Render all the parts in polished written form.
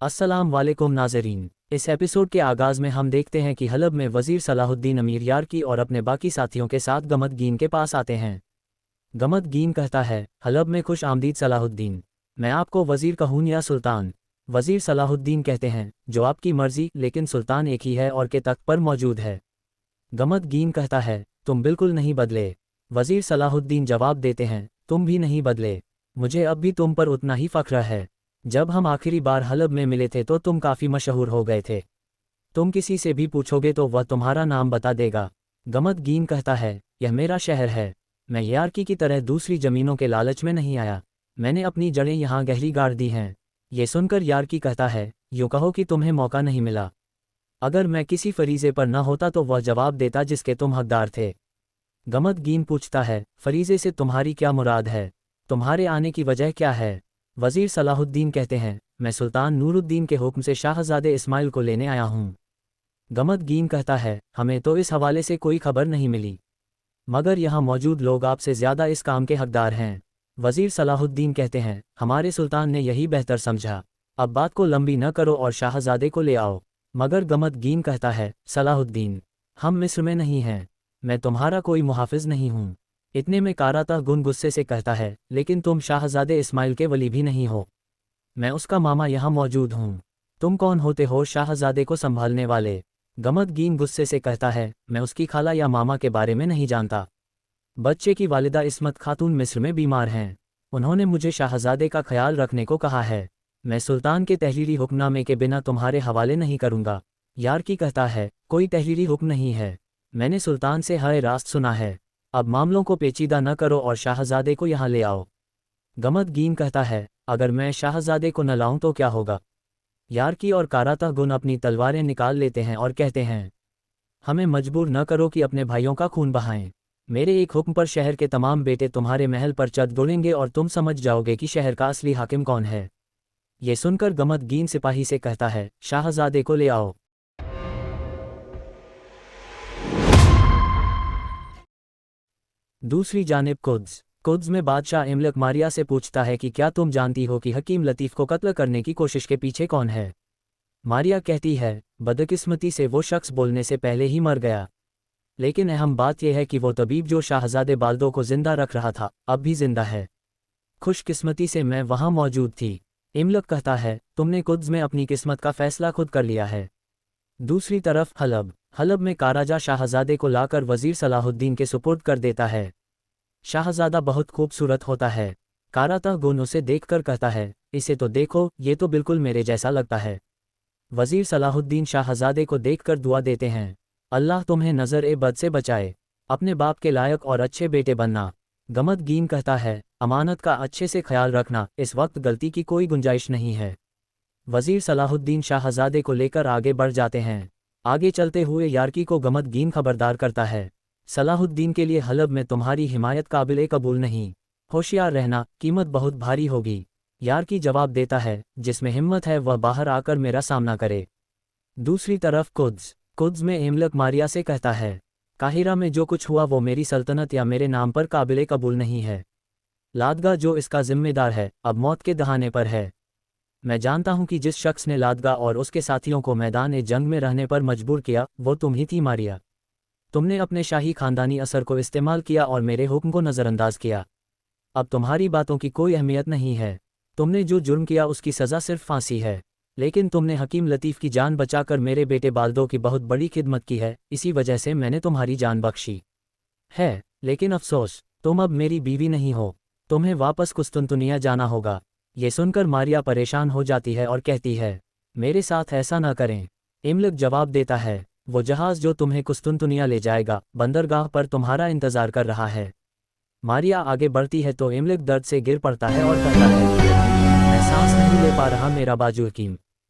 अस्सलाम वालेकुम नाज़रीन। इस एपिसोड के आगाज़ में हम देखते हैं कि हलब में वज़ीर सलाहुद्दीन अमीर यार्की और अपने बाकी साथियों के साथ गमदगीन के पास आते हैं। गमदगीन कहता है, हलब में खुश आमदीद सलाहुद्दीन, मैं आपको वज़ीर कहूँ या सुल्तान? वज़ीर सलाहुद्दीन कहते हैं, जो आपकी मर्ज़ी, लेकिन सुल्तान एक ही है और के तख्त पर मौजूद है। गमदगीन कहता है, तुम बिल्कुल नहीं बदले। वज़ीर सलाहुद्दीन जवाब देते हैं, तुम भी नहीं बदले, मुझे अब भी तुम पर उतना ही फ़ख्र है। जब हम आखिरी बार हलब में मिले थे तो तुम काफ़ी मशहूर हो गए थे। तुम किसी से भी पूछोगे तो वह तुम्हारा नाम बता देगा। गमदगीन कहता है, यह मेरा शहर है, मैं यार्की की तरह दूसरी ज़मीनों के लालच में नहीं आया, मैंने अपनी जड़ें यहाँ गहरी गाड़ दी हैं। ये सुनकर यार्की कहता है, यूँ कहो कि तुम्हें मौका नहीं मिला। अगर मैं किसी फरीज़े पर न होता तो वह जवाब देता जिसके तुम हकदार थे। गमदगीन पूछता है, फरीज़े से तुम्हारी क्या मुराद है? तुम्हारे आने की वजह क्या है? वज़ीर सलाहुद्दीन कहते हैं, मैं सुल्तान नूरुद्दीन के हुक्म से शाहज़ादे इस्माइल को लेने आया हूँ। गमदगीन कहता है, हमें तो इस हवाले से कोई खबर नहीं मिली, मगर यहाँ मौजूद लोग आपसे ज़्यादा इस काम के हकदार हैं। वज़ीर सलाहुद्दीन कहते हैं, हमारे सुल्तान ने यही बेहतर समझा, अब बात को लंबी न करो और शाहज़ादे को ले आओ। मगर गमदगीन कहता है, सलाहुद्दीन, हम मिस्र में नहीं हैं, मैं तुम्हारा कोई मुहाफ़िज़ नहीं हूँ। इतने में काराता गुन गुस्से से कहता है, लेकिन तुम शाहज़ादे इस्माइल के वली भी नहीं हो, मैं उसका मामा यहाँ मौजूद हूँ। तुम कौन होते हो शाहज़ादे को संभालने वाले? गमदगीन गुस्से से कहता है, मैं उसकी खाला या मामा के बारे में नहीं जानता। बच्चे की वालिदा इस्मत खातून मिस्र में बीमार हैं, उन्होंने मुझे शाहज़ादे का ख्याल रखने को कहा है। मैं सुल्तान के तहरीरी हुक्मनामे के बिना तुम्हारे हवाले नहीं करूँगा। यार्की कहता है, कोई तहरीरी हुक्म नहीं है, मैंने सुल्तान से हाय रास्त सुना है, अब मामलों को पेचीदा न करो और शाहज़ादे को यहाँ ले आओ। गमदगीन कहता है, अगर मैं शाहज़ादे को न लाऊं तो क्या होगा? यार्की और काराता गुन अपनी तलवारें निकाल लेते हैं और कहते हैं, हमें मजबूर न करो कि अपने भाइयों का खून बहाएं। मेरे एक हुक्म पर शहर के तमाम बेटे तुम्हारे महल पर चढ़ दौड़ेंगे और तुम समझ जाओगे कि शहर का असली हाकिम कौन है। ये सुनकर गमदगीन सिपाही से कहता है, शाहज़ादे को ले आओ। दूसरी जानिब कुद्स में बादशाह इमलक मारिया से पूछता है कि क्या तुम जानती हो कि हकीम लतीफ़ को कत्ल करने की कोशिश के पीछे कौन है? मारिया कहती है, बदकिस्मती से वो शख्स बोलने से पहले ही मर गया, लेकिन अहम बात यह है कि वो तबीब जो शाहज़ादे बाल्दो को जिंदा रख रहा था अब भी जिंदा है। खुशकिस्मती से मैं वहाँ मौजूद थी। इमलक कहता है, तुमने कुद्स में अपनी किस्मत का फैसला खुद कर लिया है। दूसरी तरफ हलब में काराजा शाहज़ादे को लाकर वज़ीर सलाहुद्दीन के सुपुर्द कर देता है। शाहज़ादा बहुत खूबसूरत होता है। काराता गुन उसे देखकर कहता है, इसे तो देखो, ये तो बिल्कुल मेरे जैसा लगता है। वज़ीर सलाहुद्दीन शाहज़ादे को देखकर दुआ देते हैं, अल्लाह तुम्हें नज़र-ए-बद से बचाए, अपने बाप के लायक और अच्छे बेटे बनना। गमदगीन कहता है, अमानत का अच्छे से ख्याल रखना, इस वक्त गलती की कोई गुंजाइश नहीं है। वज़ीर सलाहुद्दीन शाहज़ादे को लेकर आगे बढ़ जाते हैं। आगे चलते हुए यार्की को गमदगीन खबरदार करता है, सलाहुद्दीन के लिए हलब में तुम्हारी हिमायत काबिल कबूल नहीं, होशियार रहना, कीमत बहुत भारी होगी। यार्की जवाब देता है, जिसमें हिम्मत है वह बाहर आकर मेरा सामना करे। दूसरी तरफ कुद्स में इमलक मारिया से कहता है, काहिरा में जो कुछ हुआ वो मेरी सल्तनत या मेरे नाम पर काबिल कबूल नहीं है। लादगा जो इसका जिम्मेदार है अब मौत के दहाने पर है। मैं जानता हूं कि जिस शख्स ने लादगा और उसके साथियों को मैदान जंग में रहने पर मजबूर किया वो तुम ही थी मारिया। तुमने अपने शाही खानदानी असर को इस्तेमाल किया और मेरे हुक्म को नज़रअंदाज किया। अब तुम्हारी बातों की कोई अहमियत नहीं है। तुमने जो जुर्म किया उसकी सज़ा सिर्फ फांसी है, लेकिन तुमने हकीम लतीफ़ की जान बचाकर मेरे बेटे बाल्दो की बहुत बड़ी खिदमत की है, इसी वजह से मैंने तुम्हारी जान बख्शी है। लेकिन अफसोस, तुम अब मेरी बीवी नहीं हो, तुम्हें वापस कुस्तुनतुनिया जाना होगा। ये सुनकर मारिया परेशान हो जाती है और कहती है, मेरे साथ ऐसा ना करें। इमलक जवाब देता है, वो जहाज़ जो तुम्हें कुस्तुनतुनिया ले जाएगा बंदरगाह पर तुम्हारा इंतज़ार कर रहा है। मारिया आगे बढ़ती है तो इमलक दर्द से गिर पड़ता है और कहता है, मैं सांस नहीं ले पा रहा मेरा बाजू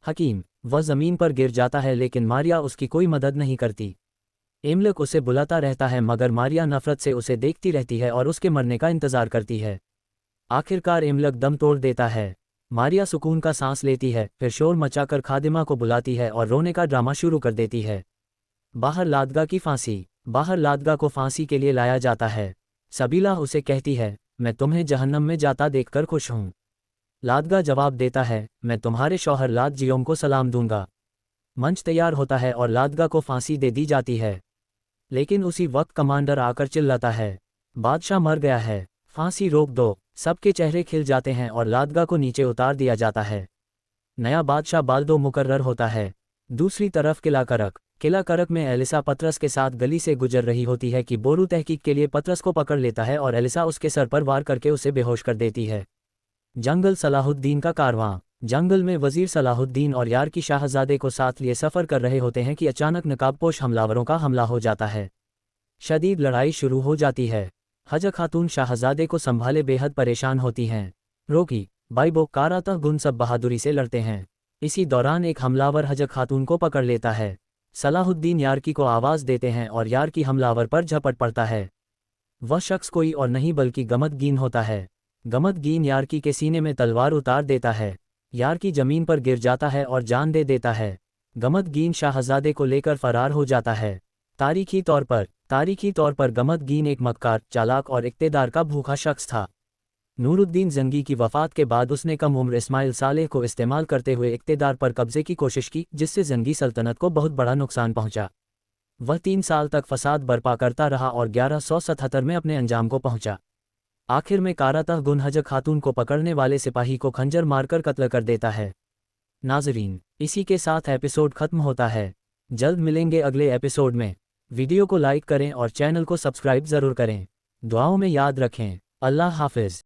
हकीम। वह ज़मीन पर गिर जाता है लेकिन मारिया उसकी कोई मदद नहीं करती। इमलक उसे बुलाता रहता है मगर मारिया नफ़रत से उसे देखती रहती है और उसके मरने का इंतज़ार करती है। आखिरकार इमलक दम तोड़ देता है। मारिया सुकून का सांस लेती है, फिर शोर मचाकर खादिमा को बुलाती है और रोने का ड्रामा शुरू कर देती है। बाहर लादगा को फांसी के लिए लाया जाता है। सबीला उसे कहती है, मैं तुम्हें जहन्नम में जाता देखकर खुश हूँ। लादगा जवाब देता है, मैं तुम्हारे शौहर लाद जियोम को सलाम दूंगा। मंच तैयार होता है और लादगा को फांसी दे दी जाती है। लेकिन उसी वक्त कमांडर आकर चिल्लाता है, बादशाह मर गया है, फांसी रोक दो। सबके चेहरे खिल जाते हैं और लादगा को नीचे उतार दिया जाता है। नया बादशाह बाल्दो मुकर्रर होता है। दूसरी तरफ किला करक में एलिसा पतरस के साथ गली से गुजर रही होती है कि बोरू तहकीक के लिए पतरस को पकड़ लेता है और एलिसा उसके सर पर वार करके उसे बेहोश कर देती है। जंगल सलाहुद्दीन का कारवां। जंगल में वजीर सलाहुद्दीन और यार की शाहजादे को साथ लिए सफ़र कर रहे होते हैं कि अचानक नकाबपोश हमलावरों का हमला हो जाता है। शदीद लड़ाई शुरू हो जाती है। हज खातून शाहजादे को संभाले बेहद परेशान होती हैं। रोकी बाइबो कारातह गुन सब बहादुरी से लड़ते हैं। इसी दौरान एक हमलावर हज खातून को पकड़ लेता है। सलाहुद्दीन यारकी को आवाज़ देते हैं और यारकी हमलावर पर झपट पड़ता है। वह शख्स कोई और नहीं बल्कि गमदगीन होता है। गमदगीन यारकी के सीने में तलवार उतार देता है। यारकी जमीन पर गिर जाता है और जान दे देता है। गमदगीन शाहजादे को लेकर फरार हो जाता है। तारीखी तौर पर गमदगीन एक मक्कार, चालाक और इक़्तेदार का भूखा शख्स था। नूरुद्दीन जंगी की वफ़ात के बाद उसने कम उम्र इस्माइल सालेह को इस्तेमाल करते हुए इक़्तेदार पर कब्जे की कोशिश की, जिससे जंगी सल्तनत को बहुत बड़ा नुकसान पहुंचा। वह 3 साल तक फसाद बर्पा करता रहा और 1177 में अपने अंजाम को पहुंचा। आखिर में कारातह गुन हज खातून को पकड़ने वाले सिपाही को खंजर मारकर कत्ल कर देता है। नाज़रीन, इसी के साथ एपिसोड खत्म होता है। जल्द मिलेंगे अगले एपिसोड में। वीडियो को लाइक करें और चैनल को सब्सक्राइब ज़रूर करें। दुआओं में याद रखें। अल्लाह हाफ़िज़।